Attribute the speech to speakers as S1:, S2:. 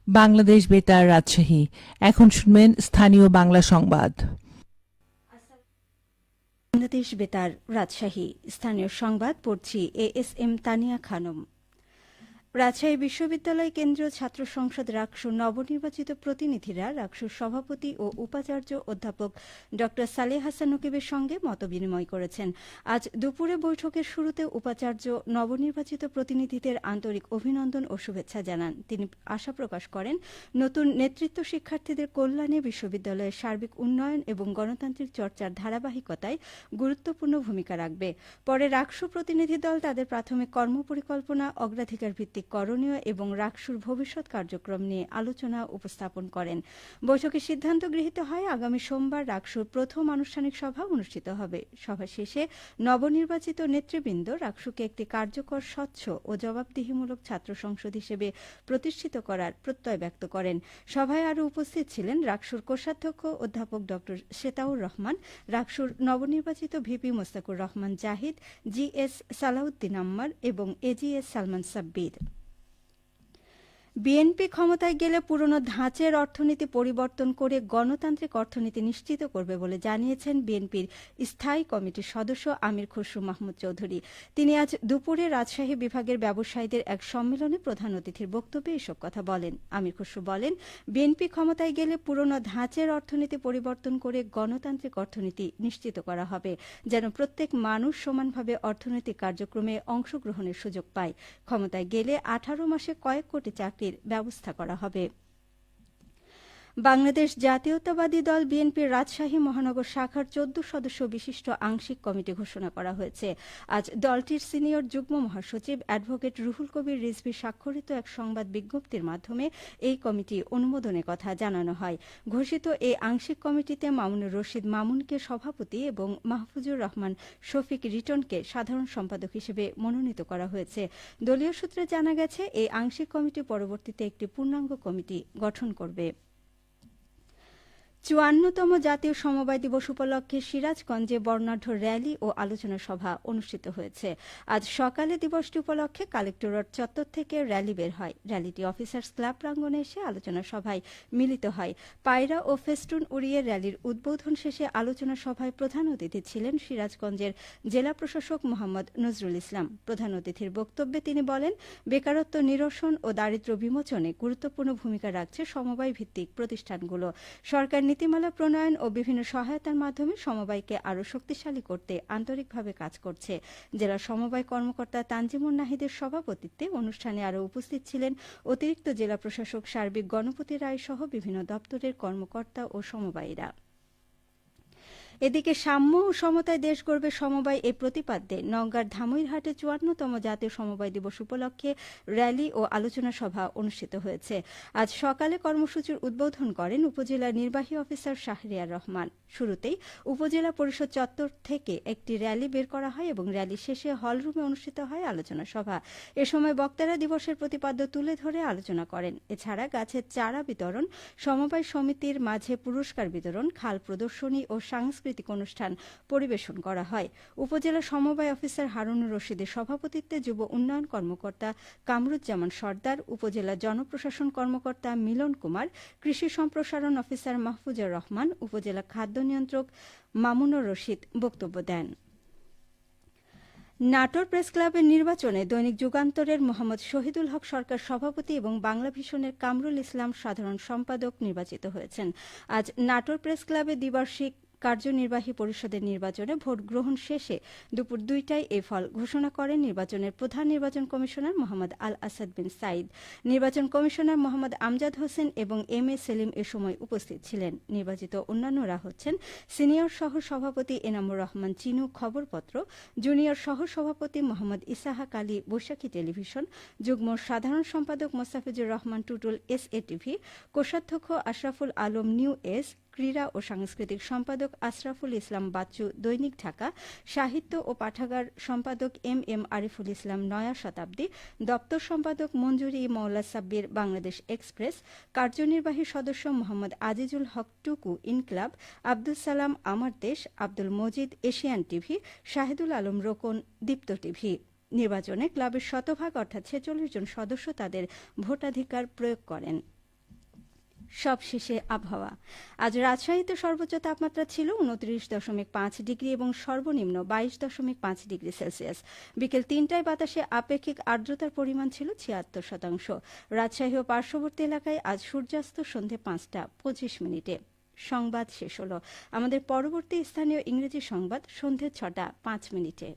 S1: বাংলাদেশ বেতার রাজশাহী। এখন শুনবেন স্থানীয় বাংলা সংবাদ।
S2: বাংলাদেশ বেতার রাজশাহী স্থানীয় সংবাদ পড়ছি এএসএম তানিয়া খানম। রাজশাহী বিশ্ববিদ্যালয় কেন্দ্রীয় ছাত্র সংসদ রাকসুর নবনির্বাচিত প্রতিনিধিরা রাকসুর সভাপতি ও উপাচার্য অধ্যাপক ড সালেহ হাসান নকিবের সঙ্গে মতবিনিময় করেছেন। আজ দুপুরে বৈঠকের শুরুতে উপাচার্য নবনির্বাচিত প্রতিনিধিদের আন্তরিক অভিনন্দন ও শুভেচ্ছা জানান। তিনি আশা প্রকাশ করেন, নতুন নেতৃত্ব শিক্ষার্থীদের কল্যাণে বিশ্ববিদ্যালয়ের সার্বিক উন্নয়ন এবং গণতান্ত্রিক চর্চার ধারাবাহিকতায় গুরুত্বপূর্ণ ভূমিকা রাখবে। পরে রাকসু প্রতিনিধি দল তাদের প্রাথমিক কর্মপরিকল্পনা, অগ্রাধিকার ভিত্তিক করণীয় এবং রাকসুর ভবিষ্যৎ কার্যক্রম নিয়ে আলোচনা উপস্থাপন করেন। বৈঠকে সিদ্ধান্ত গৃহীত হয়, আগামী সোমবার রাকসুর প্রথম আনুষ্ঠানিক সভা অনুষ্ঠিত হবে। সভা শেষে নবনির্বাচিত নেতৃবৃন্দ রাকসুকে একটি কার্যকর, স্বচ্ছ ও জবাবদিহিমূলক ছাত্র সংসদ হিসেবে প্রতিষ্ঠিত করার প্রত্যয় ব্যক্ত করেন। সভায় আরও উপস্থিত ছিলেন রাকসুর কোষাধ্যক্ষ অধ্যাপক ড শেতাউর রহমান, রাকসুর নবনির্বাচিত ভিপি মোস্তাকুর রহমান জাহিদ, জিএস সালাউদ্দিন আম্মার এবং এজিএস সালমান সাব্বির। বিএনপি ক্ষমতায় গেলে পুরনো ধাঁচের অর্থনীতি পরিবর্তন করে গণতান্ত্রিক অর্থনীতি নিশ্চিত করবে বলে জানিয়েছেন বিএনপির স্থায়ী কমিটির সদস্য আমির খসরু মাহমুদ চৌধুরী। তিনি আজ দুপুরে রাজশাহী বিভাগের ব্যবসায়ীদের এক সম্মেলনে প্রধান অতিথির বক্তব্যে এসব কথা বলেন। আমির খসরু বলেন, বিএনপি ক্ষমতায় গেলে পুরনো ধাঁচের অর্থনীতি পরিবর্তন করে গণতান্ত্রিক অর্থনীতি নিশ্চিত করা হবে, যেন প্রত্যেক মানুষ সমানভাবে অর্থনৈতিক কার্যক্রমে অংশগ্রহণের সুযোগ পায়। ক্ষমতায় গেলে 18 মাসে কয়েক কোটি চাকরির ব্যবস্থা করা হবে। বাংলাদেশ জাতীয়তাবাদী দল বিএনপির রাজশাহী মহানগর শাখার 14 সদস্য বিশিষ্ট আংশিক কমিটি ঘোষণা করা হয়েছে। আজ দলটির সিনিয়র যুগ্ম মহাসচিব অ্যাডভোকেট রুহুল কবির রিজভী স্বাক্ষরিত এক সংবাদ বিজ্ঞপ্তির মাধ্যমে এই কমিটি অনুমোদনের কথা জানানো হয়। ঘোষিত এই আংশিক কমিটিতে মামুনুর রশিদ মামুনকে সভাপতি এবং মাহফুজুর রহমান শফিক রিটনকে সাধারণ সম্পাদক হিসেবে মনোনীত করা হয়েছে। দলীয় সূত্রে জানা গেছে, এই আংশিক কমিটি পরবর্তীতে একটি পূর্ণাঙ্গ কমিটি গঠন করবে। ৫৪তম জাতীয় সমবায় দিবস উপলক্ষে সিরাজগঞ্জে বর্ণাঢ্য র্যালি ও আলোচনা সভা অনুষ্ঠিত হয়েছে। আজ সকালে দিবসটি উপলক্ষে কালেক্টরেট চত্বর থেকে র্যালি বের হয়। র্যালিটি অফিসার্স ক্লাব প্রাঙ্গণে এসে আলোচনা সভায় মিলিত হয়। পায়রা ও ফেস্টুন উড়িয়ে র্যালির উদ্বোধন শেষে আলোচনা সভায় প্রধান অতিথি ছিলেন সিরাজগঞ্জের জেলা প্রশাসক মোহাম্মদ নজরুল ইসলাম। প্রধান অতিথির বক্তব্যে তিনি বলেন, বেকারত্ব নিরসন ও দারিদ্র্য বিমোচনে গুরুত্বপূর্ণ ভূমিকা রাখছে সমবায় ভিত্তিক প্রতিষ্ঠানগুলো। সরকার নীতিমালা প্রণয়ন ও বিভিন্ন সহায়তার মাধ্যমে সমবায়কে আরও শক্তিশালী করতে আন্তরিকভাবে কাজ করছে। জেলা সমবায় কর্মকর্তা তানজিমুর নাহিদের সভাপতিত্বে অনুষ্ঠানে আরও উপস্থিত ছিলেন অতিরিক্ত জেলা প্রশাসক সার্বিক গণপতি রায় সহ বিভিন্ন দপ্তরের কর্মকর্তা ও সমবায়ীরা। এদিকে সাম্য ও সমতায় দেশ গড়বে সমবায় এ প্রতিপাদ্যে নওগাঁর ধামইরহাটে ৫৪তম জাতীয় সমবায় দিবস উপলক্ষে র্যালি ও আলোচনা সভা অনুষ্ঠিত হয়েছে। আজ সকালে কর্মসূচির উদ্বোধন করেন উপজেলা নির্বাহী অফিসার শাহরিয়ার রহমান। শুরুতেই উপজেলা পরিষদ চত্বর থেকে একটি র্যালি বের করা হয় এবং র্যালি শেষে হলরুমে অনুষ্ঠিত হয় আলোচনা সভা। এ সময় বক্তারা দিবসের প্রতিপাদ্য তুলে ধরে আলোচনা করেন। এছাড়া গাছের চারা বিতরণ, সমবায় সমিতির মাঝে পুরস্কার বিতরণ, খাল প্রদর্শনী ও সাংস্কৃতিক অনুষ্ঠান পরিবেশন করা হয়। উপজেলা সমবায় অফিসার হারুনুর রশিদের সভাপতিত্বে যুব উন্নয়ন কর্মকর্তা কামরুজ্জামান সর্দার, উপজেলা জনপ্রশাসন কর্মকর্তা মিলন কুমার, কৃষি সম্প্রসারণ অফিসার মাহফুজুর রহমান, উপজেলা খাদ্য নিয়ন্ত্রক মামুনুর রশিদ বক্তব্য দেন। নাটোর প্রেস ক্লাবের নির্বাচনে দৈনিক যুগান্তরের মোহাম্মদ শহীদুল হক সরকার সভাপতি এবং বাংলা ভিশনের কামরুল ইসলাম সাধারণ সম্পাদক নির্বাচিত হয়েছেন। আজ নাটোর প্রেস ক্লাবে দ্বিবার্ষিক কার্যনির্বাহী পরিষদের নির্বাচনে ভোট গ্রহণ শেষে দুপুর ২টায় এই ফল ঘোষণা করেন নির্বাচনের প্রধান নির্বাচন কমিশনার মোহাম্মদ আল আসাদ বিন সাইদ। নির্বাচন কমিশনার মোহাম্মদ আমজাদ হোসেন এবং এম এ সেলিম এ সময় উপস্থিত ছিলেন। নির্বাচিত অন্যান্যরা হচ্ছেন সিনিয়র সহ সভাপতি এনামুর রহমান চিনু খবরপত্র, জুনিয়র সহ সভাপতি মোহাম্মদ ইসাহাক আলী বৈশাখী টেলিভিশন, যুগ্ম সাধারণ সম্পাদক মোস্তাফিজুর রহমান টুটুল এসএটিভি, কোষাধ্যক্ষ আশরাফুল আলম নিউ এস, ক্রীড়া ও সাংস্কৃতিক সম্পাদক আশরাফুল ইসলাম বাচ্চু দৈনিক ঢাকা, সাহিত্য ও পাঠাগার সম্পাদক এম এম আরিফুল ইসলাম নয়া শতাব্দী, দপ্তর সম্পাদক মঞ্জুরি মৌলা সাব্বির বাংলাদেশ এক্সপ্রেস, কার্যনির্বাহী সদস্য মোহাম্মদ আজিজুল হক টুকু ইনকলাব, আব্দুল সালাম আমার দেশ, আব্দুল মজিদ এশিয়ান টিভি, শাহিদুল আলম রোকন দীপ্ত টিভি। নির্বাচনে ক্লাবের শতভাগ অর্থাৎ ৪৬ জন সদস্য তাদের ভোটাধিকার প্রয়োগ করেন। সবশেষে আবহাওয়া। আজ রাজশাহীতে সর্বোচ্চ তাপমাত্রা ছিল ২৯.৫ ডিগ্রি এবং সর্বনিম্ন ২২.৫ ডিগ্রি সেলসিয়াস। বিকেল ৩টায় বাতাসে আপেক্ষিক আর্দ্রতার পরিমাণ ছিল ৭৬%। রাজশাহী ও পার্শ্ববর্তী এলাকায় আজ সূর্যাস্ত সন্ধে ৫টা ২৫ মিনিটে। সংবাদ শেষ হলো। আমাদের পরবর্তী স্থানীয় ইংরেজি সংবাদ সন্ধে ৬টা ৫ মিনিটে।